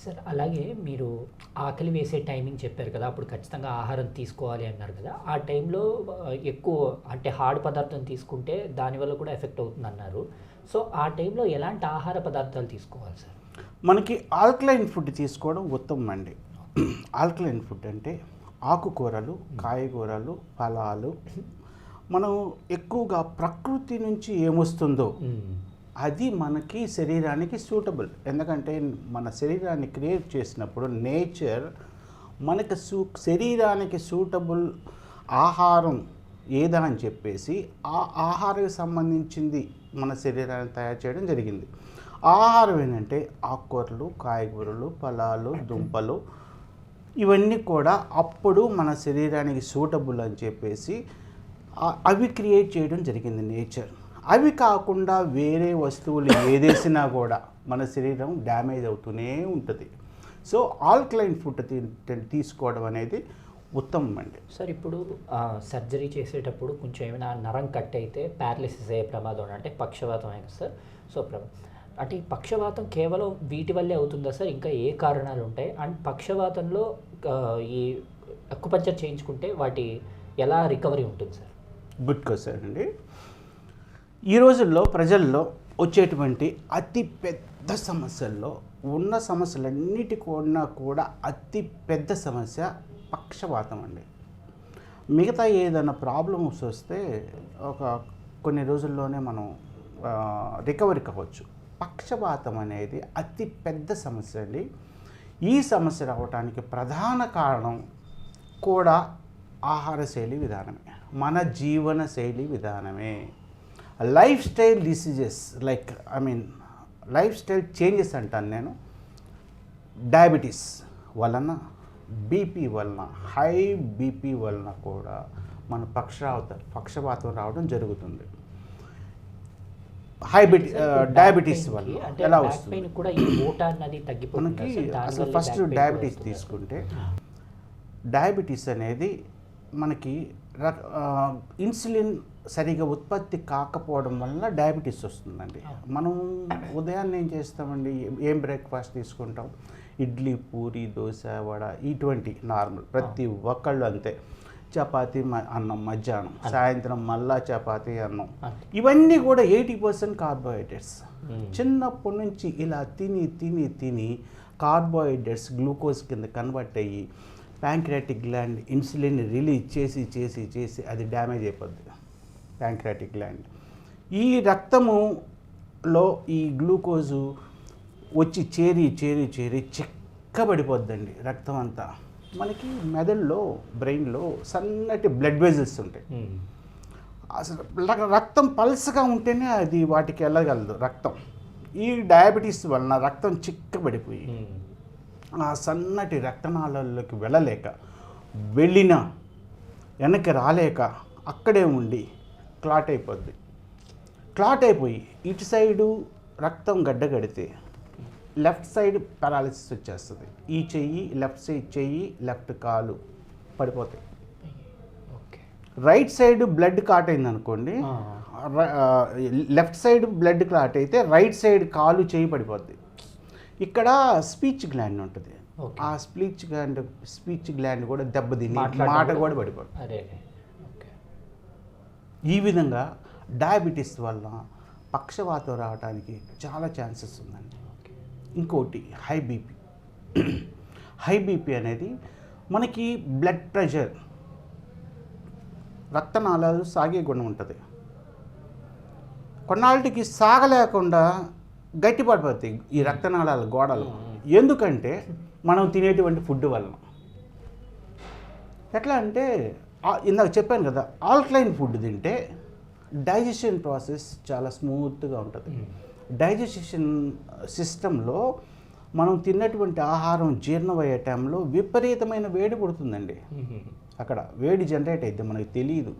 Sir అలాగే మీరు ఆకలి వేసే టైమింగ్ చెప్పారు కదా, అప్పుడు ఖచ్చితంగా ఆహారం తీసుకోవాలి అన్నారు కదా, ఆ టైంలో ఎక్కువ అంటే హార్డ్ పదార్థం తీసుకుంటే దానివల్ల కూడా ఎఫెక్ట్ అవుతుంది అన్నారు. సో ఆ టైంలో ఎలాంటి ఆహార పదార్థాలు తీసుకోవాలి సార్? మనకి ఆల్కలైన్ ఫుడ్ తీసుకోవడం ఉత్తమం అండి. ఆల్కలైన్ ఫుడ్ అంటే ఆకుకూరలు, కాయగూరలు, ఫలాలు. మనం ఎక్కువగా ప్రకృతి నుంచి ఏమొస్తుందో అది మనకి శరీరానికి సూటబుల్. ఎందుకంటే మన శరీరాన్ని క్రియేట్ చేసినప్పుడు నేచర్ మనకి శరీరానికి సూటబుల్ ఆహారం ఏదా అని చెప్పేసి ఆ ఆహారానికి సంబంధించింది మన శరీరాన్ని తయారు చేయడం జరిగింది. ఆహారం ఏంటంటే ఆకుకూరలు, కాయగూరలు, ఫలాలు, దుంపలు, ఇవన్నీ కూడా అప్పుడు మన శరీరానికి సూటబుల్ అని చెప్పేసి అవి క్రియేట్ చేయడం జరిగింది నేచర్. అవి కాకుండా వేరే వస్తువులు ఏదేసినా కూడా మన శరీరం డ్యామేజ్ అవుతూనే ఉంటుంది. సో ఆల్కలైన్ ఫుడ్ తీసుకోవడం అనేది ఉత్తమం అండి. సార్ ఇప్పుడు సర్జరీ చేసేటప్పుడు కొంచెం ఏమైనా నరం కట్ అయితే ప్యారలిసిస్ అయ్యే ప్రమాదం అంటే పక్షవాతం అయినా సార్. సో అంటే ఈ పక్షవాతం కేవలం వీటి వల్లే అవుతుందా సార్? ఇంకా ఏ కారణాలు ఉంటాయి? అండ్ పక్షవాతంలో ఈ అక్యుపంక్చర్ చేయించుకుంటే వాటి ఎలా రికవరీ ఉంటుంది సార్? గుడ్ క్వశ్చన్ అండి. ఈ రోజుల్లో ప్రజల్లో వచ్చేటువంటి అతి పెద్ద సమస్యల్లో ఉన్న సమస్యలన్నిటికన్నా కూడా అతి పెద్ద సమస్య పక్షవాతం అండి. మిగతా ఏదైనా ప్రాబ్లమ్స్ వస్తే కొన్ని రోజుల్లోనే మనం రికవరీ కావచ్చు. పక్షవాతం అనేది అతి పెద్ద సమస్య అండి. ఈ సమస్య రావడానికి ప్రధాన కారణం కూడా ఆహార శైలి విధానమే, మన జీవన శైలి విధానమే. Life style diseases life style changes అంటాను నేను. డయాబెటీస్ వలన, బీపీ వలన, హై బీపీ వలన కూడా మన పక్షవాతం రావడం జరుగుతుంది. డయాబెటీస్ వల్ల ఎలా వస్తుంది మనకి? అసలు ఫస్ట్ డయాబెటీస్ తీసుకుంటే, డయాబెటీస్ అనేది మనకి ఇన్సులిన్ సరిగా ఉత్పత్తి కాకపోవడం వల్ల డయాబెటీస్ వస్తుందండి. మనం ఉదయాన్నే ఏం చేస్తామండి, ఏం బ్రేక్ఫాస్ట్ తీసుకుంటాం? ఇడ్లీ, పూరి, దోశ, వడ, ఇటువంటి నార్మల్ ప్రతి ఒక్కళ్ళు అంతే. చపాతీ అన్నం మధ్యాహ్నం, సాయంత్రం మళ్ళా చపాతీ అన్నం. ఇవన్నీ కూడా 80% కార్బోహైడ్రేట్స్. చిన్నప్పటి నుంచి ఇలా తిని తిని తిని కార్బోహైడ్రేట్స్ గ్లూకోజ్ కింద కన్వర్ట్ అయ్యి ప్యాంక్రియాటిక్ గ్లాండ్ ఇన్సులిన్ రిలీజ్ చేసి చేసి చేసి అది డ్యామేజ్ అయిపోద్ది. ప్యాంక్రియాటిక్ గ్లాండ్ ఈ రక్తములో ఈ గ్లూకోజు వచ్చి చేరి చేరి చేరి చిక్కబడిపోద్దండి రక్తం అంతా. మనకి మెదడులో, బ్రెయిన్లో సన్నటి బ్లడ్ వెజల్స్ ఉంటాయి. అసలు రక్తం పల్స్గా ఉంటేనే అది వాటికి వెళ్ళగలదు రక్తం. ఈ డయాబెటీస్ వలన రక్తం చిక్కబడిపోయి ఆ సన్నటి రక్తనాళాల్లోకి వెళ్ళలేక, వెళ్ళినా వెనక్కి రాలేక అక్కడే ఉండి క్లాట్ అయిపోద్ది. క్లాట్ అయిపోయి ఇటు సైడు రక్తం గడ్డగడితే లెఫ్ట్ సైడ్ పారాలిసిస్ వచ్చేస్తుంది. ఈ చెయ్యి, లెఫ్ట్ సైడ్ చెయ్యి, లెఫ్ట్ కాలు పడిపోతాయి. రైట్ సైడ్ బ్లడ్ క్లాట్ అయింది అనుకోండి, లెఫ్ట్ సైడ్ బ్లడ్ క్లాట్ అయితే రైట్ సైడ్ కాలు చెయ్యి పడిపోద్ది. ఇక్కడ స్పీచ్ గ్లాండ్ ఉంటుంది. ఆ స్పీచ్ గ్లాండ్ కూడా దెబ్బతిని మాట కూడా పడిపోతుంది. ఈ విధంగా డయాబెటీస్ వల్ల పక్షవాతం రావడానికి చాలా ఛాన్సెస్ ఉందండి. ఇంకోటి హై బీపీ. హై బీపీ అనేది మనకి బ్లడ్ ప్రెషర్, రక్తనాళాలు సాగే గుణం ఉంటుంది. కొన్నాళ్ళకి సాగలేకుండా గట్టిపడిపోతాయి ఈ రక్తనాళాల గోడలు. ఎందుకంటే మనం తినేటువంటి ఫుడ్ వలన. ఎట్లా అంటే ఇందాక చెప్పాను కదా, ఆల్కలైన్ ఫుడ్ తింటే డైజెషన్ ప్రాసెస్ చాలా స్మూత్గా ఉంటుంది. డైజెషన్ సిస్టంలో మనం తిన్నటువంటి ఆహారం జీర్ణమయ్యే టైంలో విపరీతమైన వేడి పుడుతుందండి. అక్కడ వేడి జనరేట్ అయింది, మనకు తెలియదు,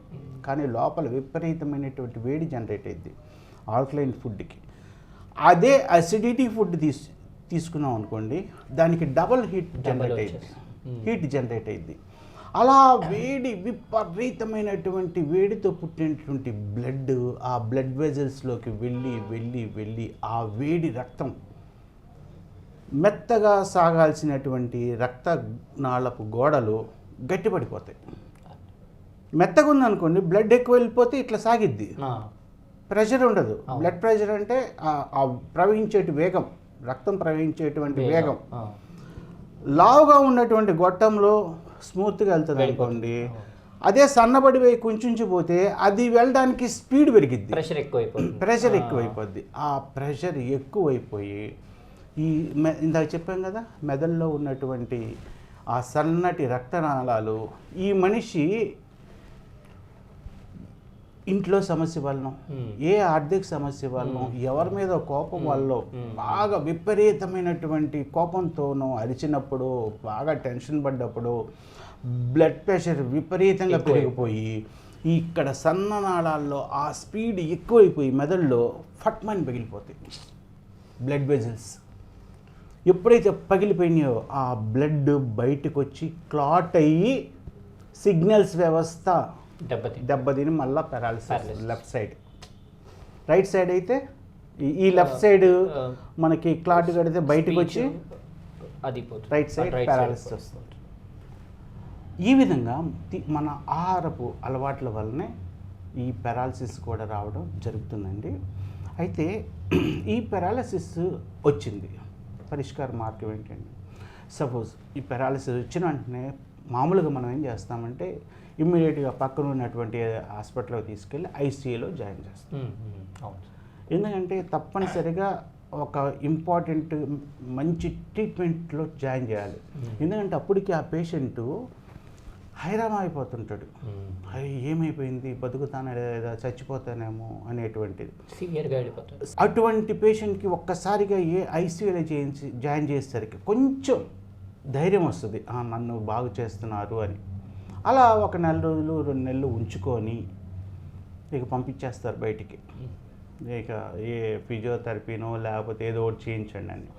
కానీ లోపల విపరీతమైనటువంటి వేడి జనరేట్ అయింది ఆల్కలైన్ ఫుడ్కి. అదే అసిడిటీ ఫుడ్ తీసుకున్నాం అనుకోండి, దానికి డబల్ హీట్ జనరేట్ అయింది. అలా వేడి, విపరీతమైనటువంటి వేడితో పుట్టినటువంటి బ్లడ్ ఆ బ్లడ్ వెజల్స్లోకి వెళ్ళి వెళ్ళి వెళ్ళి ఆ వేడి రక్తం మెత్తగా సాగాల్సినటువంటి రక్తనాళపు గోడలు గట్టిపడిపోతాయి. మెత్తగా ఉందనుకోండి, బ్లడ్ ఎక్కువ వెళ్ళిపోతే ఇట్లా సాగిద్ది, ప్రెషర్ ఉండదు. బ్లడ్ ప్రెషర్ అంటే ఆ ప్రవహించేటి వేగం, రక్తం ప్రవహించేటువంటి వేగం. లావుగా ఉన్నటువంటి గొట్టంలో స్మూత్గా వెళ్తుంది అనుకోండి, అదే సన్నబడి కుంచుంచిపోతే అది వెళ్ళడానికి స్పీడ్ పెరిగిద్ది, ప్రెషర్ ఎక్కువైపోద్ది. ఆ ప్రెషర్ ఎక్కువైపోయి ఇందాక చెప్పాం కదా, మెదడులో ఉన్నటువంటి ఆ సన్నటి రక్తనాళాలు ఈ మనిషి ఇంట్లో సమస్య వలన, ఏ ఆర్థిక సమస్య వలన, ఎవరి మీద కోపం వల్ల, బాగా విపరీతమైనటువంటి కోపంతోనూ అరిచినప్పుడు, బాగా టెన్షన్ పడ్డప్పుడు బ్లడ్ ప్రెషర్ విపరీతంగా పెరిగిపోయి ఇక్కడ సన్ననాళాల్లో ఆ స్పీడ్ ఎక్కువైపోయి మెదడులో ఫట్మని పగిలిపోతాయి బ్లడ్ వెజల్స్. ఎప్పుడైతే పగిలిపోయినాయో ఆ బ్లడ్ బయటకు వచ్చి క్లాట్ అయ్యి సిగ్నల్స్ వ్యవస్థ దెబ్బతిని మళ్ళీ paralysis left side. Right side అయితే ఈ లెఫ్ట్ సైడ్ మనకి క్లాట్ కడితే బయటకు వచ్చి రైట్ సైడ్ పెరాలిసిస్ వస్తుంది. ఈ విధంగా మన ఆహారపు అలవాట్ల వల్లనే ఈ పెరాలిసిస్ కూడా రావడం జరుగుతుందండి. అయితే ఈ పెరాలిసిస్ వచ్చింది, పరిష్కార మార్గం ఏంటండి? సపోజ్ ఈ పెరాలిసిస్ వచ్చిన వెంటనే మామూలుగా మనం ఏం చేస్తామంటే ఇమ్మీడియట్గా పక్కన ఉన్నటువంటి హాస్పిటల్కి తీసుకెళ్ళి ఐసీయూలో జాయిన్ చేస్తాం. ఎందుకంటే తప్పనిసరిగా ఒక ఇంపార్టెంట్ మంచి ట్రీట్మెంట్లో జాయిన్ చేయాలి. ఎందుకంటే అప్పటికి ఆ పేషెంటు హైరామా అయిపోతుంటాడు, ఏమైపోయింది, బతుకుతానా లేదా, చచ్చిపోతానేమో అనేటువంటిది సివియర్గా అయిపోతుంది. అటువంటి పేషెంట్కి ఒక్కసారిగా ఐసీయూలో జాయిన్ చేసేసరికి కొంచెం ధైర్యం వస్తుంది, నన్ను బాగు చేస్తున్నారు అని. అలా ఒక 4 రోజులు 2 నెలలు ఉంచుకొని ఇక పంపించేస్తారు బయటికి. ఇక ఏ ఫిజియోథెరపీనో లేకపోతే ఏదో ఒకటి చేయించండి అని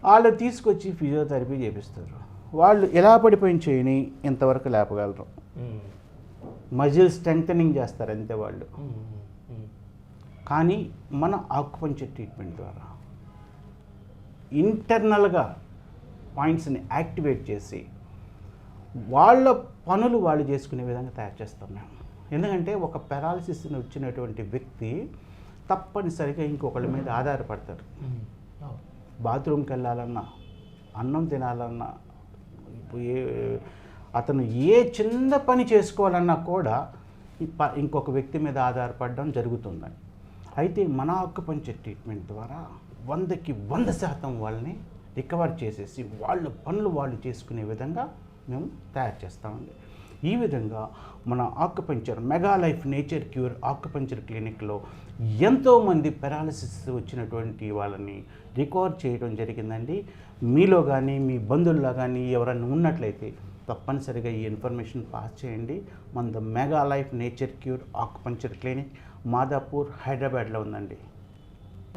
వాళ్ళు తీసుకొచ్చి ఫిజియోథెరపీ చేపిస్తారు. వాళ్ళు ఎలా పడిపోయిన చేయని ఇంతవరకు లేపగలరు, మజిల్ స్ట్రెంథనింగ్ చేస్తారు అంతే వాళ్ళు. కానీ మన ఆక్యుపంక్చర్ ట్రీట్మెంట్ ద్వారా ఇంటర్నల్గా పాయింట్స్ని యాక్టివేట్ చేసి వాళ్ళ పనులు వాళ్ళు చేసుకునే విధంగా తయారు చేస్తాం మేము. ఎందుకంటే ఒక పెరాలిసిస్ని వచ్చినటువంటి వ్యక్తి తప్పనిసరిగా ఇంకొకళ్ళ మీద ఆధారపడతారు. బాత్రూమ్కి వెళ్ళాలన్నా, అన్నం తినాలన్నా, అతను ఏ చిన్న పని చేసుకోవాలన్నా కూడా ఇంకొక వ్యక్తి మీద ఆధారపడడం జరుగుతుందని. అయితే మన ఆక్యుపంక్చర్ ట్రీట్మెంట్ ద్వారా 100కి 100% వాళ్ళని రికవర్ చేసేసి వాళ్ళ పనులు వాళ్ళు చేసుకునే విధంగా మేము తయారు చేస్తామండి. ఈ విధంగా మన acupuncture mega life nature cure acupuncture క్లినిక్లో ఎంతోమంది పెరాలిసిస్ వచ్చినటువంటి వాళ్ళని రికవర్ చేయడం జరిగిందండి. మీలో కానీ మీ బంధువుల్లో కానీ ఎవరైనా ఉన్నట్లయితే తప్పనిసరిగా ఈ ఇన్ఫర్మేషన్ పాస్ చేయండి. మన mega life nature cure acupuncture clinic Madhapur హైదరాబాద్లో ఉందండి.